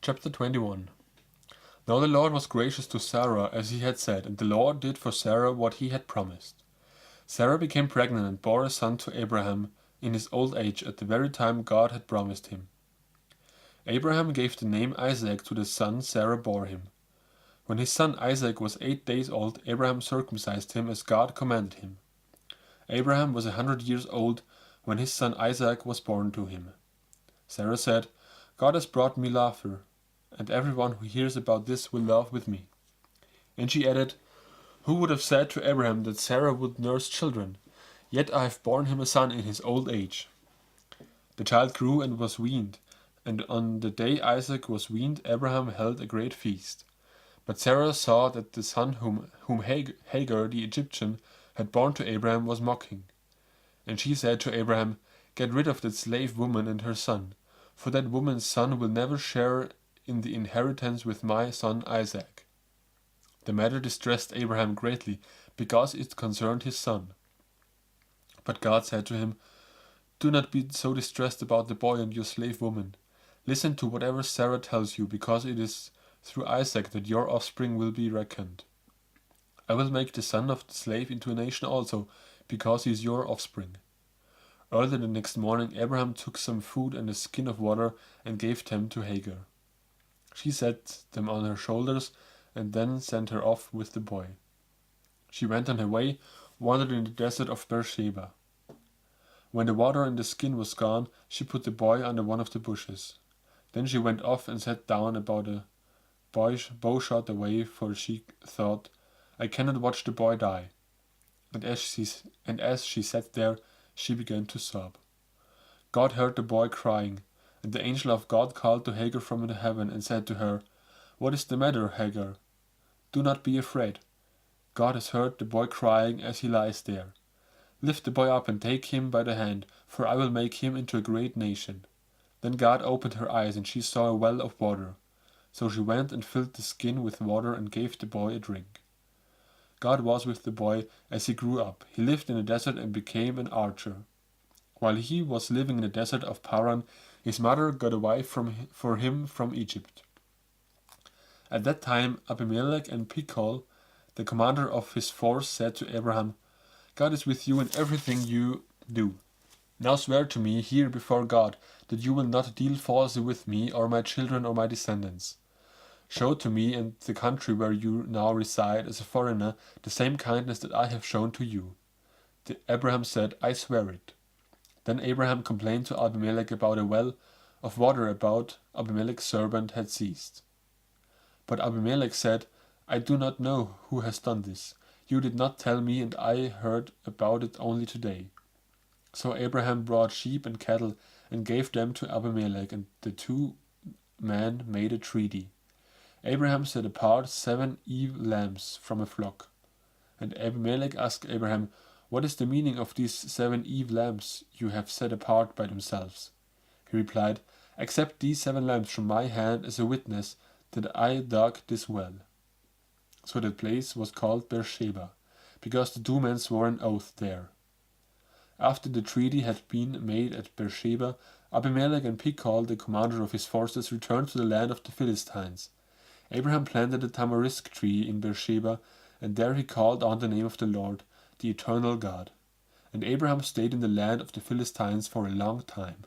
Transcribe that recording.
Chapter 21. Now the Lord was gracious to Sarah as he had said, and the Lord did for Sarah what he had promised. Sarah became pregnant and bore a son to Abraham in his old age at the very time God had promised him. Abraham gave the name Isaac to the son Sarah bore him. When his son Isaac was 8 days old, Abraham circumcised him as God commanded him. Abraham was 100 years old when his son Isaac was born to him. Sarah said, God has brought me laughter, and everyone who hears about this will laugh with me. And she added, Who would have said to Abraham that Sarah would nurse children? Yet I have borne him a son in his old age. The child grew and was weaned, and on the day Isaac was weaned, Abraham held a great feast. But Sarah saw that the son whom Hagar the Egyptian had borne to Abraham was mocking. And she said to Abraham, Get rid of that slave woman and her son, for that woman's son will never share in the inheritance with my son Isaac. The matter distressed Abraham greatly, because it concerned his son. But God said to him, Do not be so distressed about the boy and your slave woman. Listen to whatever Sarah tells you, because it is through Isaac that your offspring will be reckoned. I will make the son of the slave into a nation also, because he is your offspring. Early the next morning Abraham took some food and a skin of water and gave them to Hagar. She set them on her shoulders and then sent her off with the boy. She went on her way, wandered in the desert of Beersheba. When the water in the skin was gone, she put the boy under one of the bushes. Then she went off and sat down about a bowshot away, for she thought, I cannot watch the boy die. And as she sat there, she began to sob. God heard the boy crying, and the angel of God called to Hagar from the heaven and said to her, What is the matter, Hagar? Do not be afraid. God has heard the boy crying as he lies there. Lift the boy up and take him by the hand, for I will make him into a great nation. Then God opened her eyes, and she saw a well of water. So she went and filled the skin with water and gave the boy a drink. God was with the boy as he grew up. He lived in the desert and became an archer. While he was living in the desert of Paran, his mother got a wife for him from Egypt. At that time Abimelech and Phicol, the commander of his force, said to Abraham, God is with you in everything you do. Now swear to me here before God that you will not deal falsely with me or my children or my descendants. Show to me and the country where you now reside as a foreigner the same kindness that I have shown to you. Abraham said, I swear it. Then Abraham complained to Abimelech about a well of water about Abimelech's servant had ceased. But Abimelech said, I do not know who has done this. You did not tell me, and I heard about it only today. So Abraham brought sheep and cattle and gave them to Abimelech, and the two men made a treaty. Abraham set apart 7 ewe lambs from a flock. And Abimelech asked Abraham, What is the meaning of these 7 ewe lambs you have set apart by themselves? He replied, Accept these 7 lambs from my hand as a witness that I dug this well. So that place was called Beersheba, because the 2 men swore an oath there. After the treaty had been made at Beersheba, Abimelech and Phicol, the commander of his forces, returned to the land of the Philistines. Abraham planted a tamarisk tree in Beersheba, and there he called on the name of the Lord, the eternal God. And Abraham stayed in the land of the Philistines for a long time.